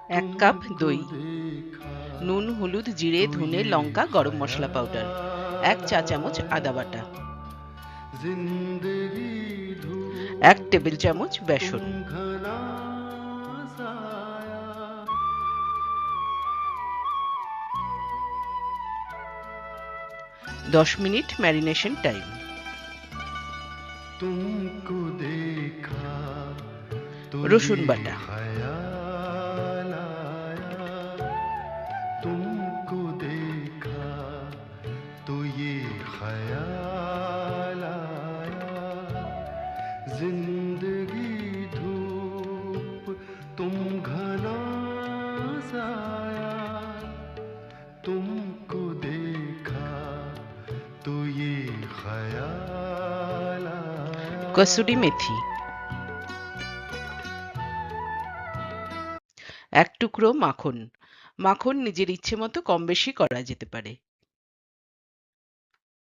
এক কাপ দই, देखा নুন, হলুদ, জিরে, तो ধনে, ये লঙ্কা, গরম মশলা পাউডার, ख्याल ১ চা চামচ আদা आया, বাটা, जिंदगी ১ টেবিল धूप চামচ तुम বেসন। घना साया, ১০ মিনিট ম্যারিনেশন টাইম। तुमको देखा तो রসুন ये বাটা, ख्याल आया, तुमको देखा तो ये ख्याल आया, जिंदगी धूप तुम घना साया, तुमको देखा तो ये ख्याल आया। কসুরি মেথি, ১ টুকরো মাখন। মাখন নিজের ইচ্ছে মতো কম বেশি করা যেতে পারে।